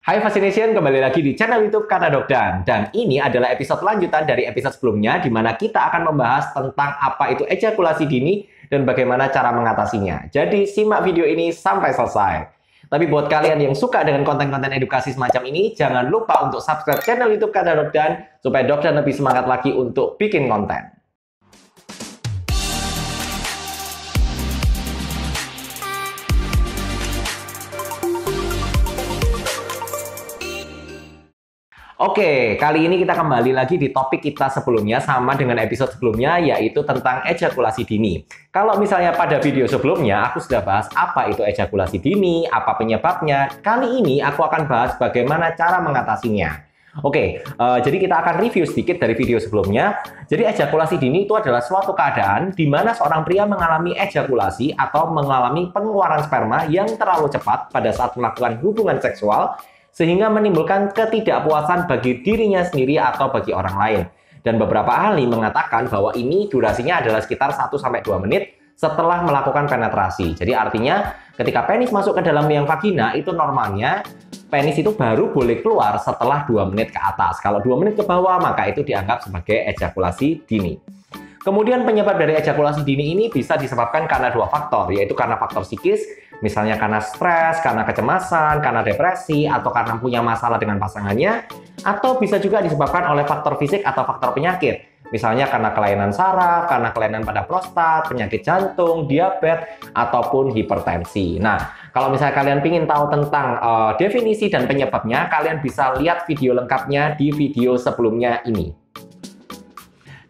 Hai Fascination, kembali lagi di channel YouTube Kata Dokdan. Dan ini adalah episode lanjutan dari episode sebelumnya, di mana kita akan membahas tentang apa itu ejakulasi dini dan bagaimana cara mengatasinya. Jadi simak video ini sampai selesai. Tapi buat kalian yang suka dengan konten-konten edukasi semacam ini, jangan lupa untuk subscribe channel YouTube Kata Dokdan supaya Dokdan lebih semangat lagi untuk bikin konten. Oke, kali ini kita kembali lagi di topik kita sebelumnya sama dengan episode sebelumnya, yaitu tentang ejakulasi dini. Kalau misalnya pada video sebelumnya aku sudah bahas apa itu ejakulasi dini, apa penyebabnya, kali ini aku akan bahas bagaimana cara mengatasinya. Oke, jadi kita akan review sedikit dari video sebelumnya. Jadi ejakulasi dini itu adalah suatu keadaan di mana seorang pria mengalami ejakulasi atau mengalami pengeluaran sperma yang terlalu cepat pada saat melakukan hubungan seksual, sehingga menimbulkan ketidakpuasan bagi dirinya sendiri atau bagi orang lain. Dan beberapa ahli mengatakan bahwa ini durasinya adalah sekitar 1-2 menit setelah melakukan penetrasi. Jadi artinya ketika penis masuk ke dalam liang vagina, itu normalnya penis itu baru boleh keluar setelah 2 menit ke atas. Kalau 2 menit ke bawah, maka itu dianggap sebagai ejakulasi dini. Kemudian penyebab dari ejakulasi dini ini bisa disebabkan karena 2 faktor, yaitu karena faktor psikis, misalnya karena stres, karena kecemasan, karena depresi, atau karena punya masalah dengan pasangannya, atau bisa juga disebabkan oleh faktor fisik atau faktor penyakit, misalnya karena kelainan saraf, karena kelainan pada prostat, penyakit jantung, diabetes, ataupun hipertensi. Nah, kalau misalnya kalian ingin tahu tentang definisi dan penyebabnya, kalian bisa lihat video lengkapnya di video sebelumnya ini.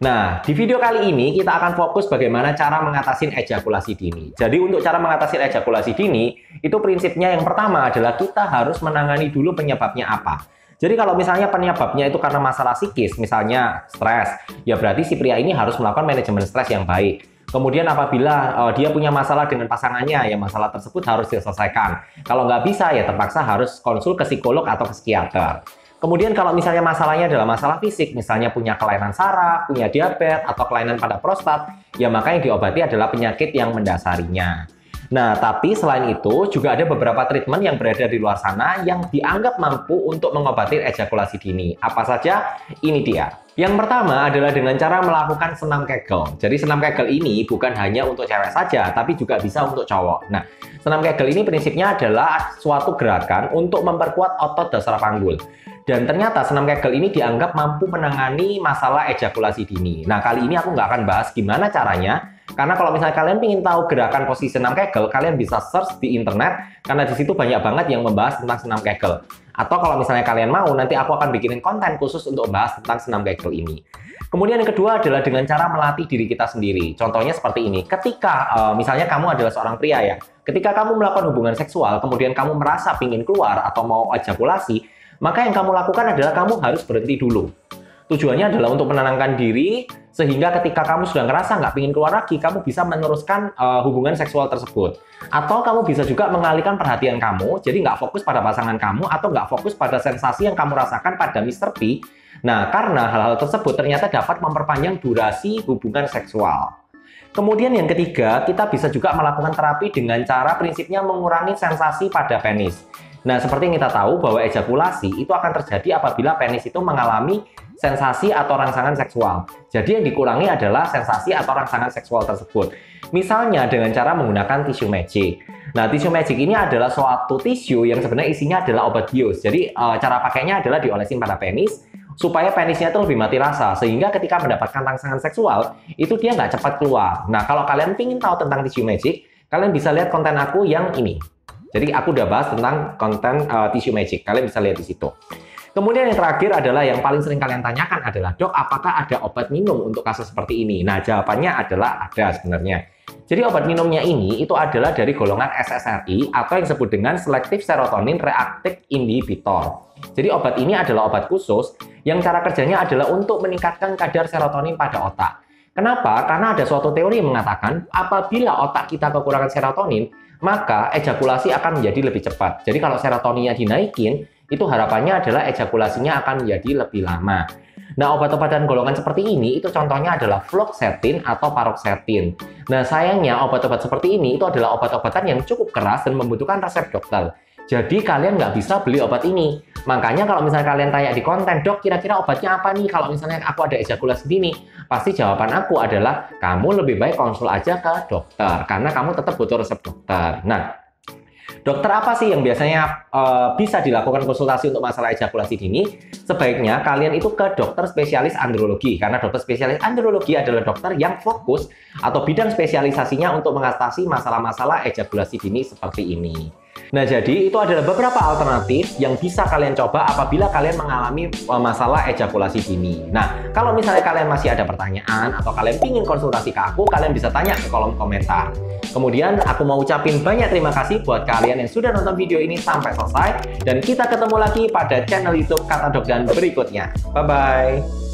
Nah, di video kali ini kita akan fokus bagaimana cara mengatasi ejakulasi dini. Jadi untuk cara mengatasi ejakulasi dini, itu prinsipnya yang pertama adalah kita harus menangani dulu penyebabnya apa. Jadi kalau misalnya penyebabnya itu karena masalah psikis, misalnya stres, ya berarti si pria ini harus melakukan manajemen stres yang baik. Kemudian apabila dia punya masalah dengan pasangannya, ya masalah tersebut harus diselesaikan. Kalau nggak bisa, ya terpaksa harus konsul ke psikolog atau ke psikiater. Kemudian kalau misalnya masalahnya adalah masalah fisik, misalnya punya kelainan saraf, punya diabetes, atau kelainan pada prostat, ya maka yang diobati adalah penyakit yang mendasarinya. Nah, tapi selain itu juga ada beberapa treatment yang berada di luar sana yang dianggap mampu untuk mengobati ejakulasi dini. Apa saja? Ini dia. Yang pertama adalah dengan cara melakukan senam Kegel. Jadi senam Kegel ini bukan hanya untuk cewek saja, tapi juga bisa untuk cowok. Nah, senam Kegel ini prinsipnya adalah suatu gerakan untuk memperkuat otot dasar panggul. Dan ternyata senam Kegel ini dianggap mampu menangani masalah ejakulasi dini. Nah, kali ini aku nggak akan bahas gimana caranya, karena kalau misalnya kalian ingin tahu gerakan posisi senam Kegel, kalian bisa search di internet, karena di situ banyak banget yang membahas tentang senam Kegel. Atau kalau misalnya kalian mau, nanti aku akan bikinin konten khusus untuk membahas tentang senam Kegel ini. Kemudian yang kedua adalah dengan cara melatih diri kita sendiri. Contohnya seperti ini, ketika misalnya kamu adalah seorang pria ya, ketika kamu melakukan hubungan seksual, kemudian kamu merasa ingin keluar atau mau ejakulasi, maka yang kamu lakukan adalah kamu harus berhenti dulu. Tujuannya adalah untuk menenangkan diri, sehingga ketika kamu sudah ngerasa nggak pengen keluar lagi, kamu bisa meneruskan hubungan seksual tersebut. Atau kamu bisa juga mengalihkan perhatian kamu, jadi nggak fokus pada pasangan kamu, atau nggak fokus pada sensasi yang kamu rasakan pada Mr. P. Nah, karena hal-hal tersebut ternyata dapat memperpanjang durasi hubungan seksual. Kemudian yang ketiga, kita bisa juga melakukan terapi dengan cara prinsipnya mengurangi sensasi pada penis. Nah, seperti yang kita tahu bahwa ejakulasi itu akan terjadi apabila penis itu mengalami sensasi atau rangsangan seksual. Jadi yang dikurangi adalah sensasi atau rangsangan seksual tersebut. Misalnya dengan cara menggunakan tisu magic. Nah, tisu magic ini adalah suatu tisu yang sebenarnya isinya adalah obat bius. Jadi cara pakainya adalah diolesin pada penis supaya penisnya itu lebih mati rasa. Sehingga ketika mendapatkan rangsangan seksual, itu dia nggak cepat keluar. Nah, kalau kalian ingin tahu tentang tisu magic, kalian bisa lihat konten aku yang ini. Jadi aku udah bahas tentang konten tisu magic, kalian bisa lihat di situ. Kemudian yang terakhir adalah yang paling sering kalian tanyakan adalah, dok, apakah ada obat minum untuk kasus seperti ini? Nah, jawabannya adalah ada sebenarnya. Jadi obat minumnya ini itu adalah dari golongan SSRI atau yang disebut dengan Selective Serotonin Reuptake Inhibitor. Jadi obat ini adalah obat khusus yang cara kerjanya adalah untuk meningkatkan kadar serotonin pada otak. Kenapa? Karena ada suatu teori yang mengatakan apabila otak kita kekurangan serotonin, maka ejakulasi akan menjadi lebih cepat. Jadi kalau serotoninnya dinaikin, itu harapannya adalah ejakulasinya akan menjadi lebih lama. Nah, obat-obatan golongan seperti ini, itu contohnya adalah fluoxetine atau paroxetine. Nah, sayangnya obat-obat seperti ini itu adalah obat-obatan yang cukup keras dan membutuhkan resep dokter. Jadi kalian nggak bisa beli obat ini. Makanya kalau misalnya kalian tanya di konten, dok kira-kira obatnya apa nih kalau misalnya aku ada ejakulasi dini? Pasti jawaban aku adalah kamu lebih baik konsul aja ke dokter karena kamu tetap butuh resep dokter. Nah, dokter apa sih yang biasanya bisa dilakukan konsultasi untuk masalah ejakulasi dini? Sebaiknya kalian itu ke dokter spesialis andrologi karena dokter spesialis andrologi adalah dokter yang fokus atau bidang spesialisasinya untuk mengatasi masalah-masalah ejakulasi dini seperti ini. Nah, jadi itu adalah beberapa alternatif yang bisa kalian coba apabila kalian mengalami masalah ejakulasi dini. Nah, kalau misalnya kalian masih ada pertanyaan atau kalian ingin konsultasi ke aku, kalian bisa tanya ke kolom komentar. Kemudian aku mau ucapin banyak terima kasih buat kalian yang sudah nonton video ini sampai selesai. Dan kita ketemu lagi pada channel YouTube Kata Dok Dan berikutnya. Bye-bye!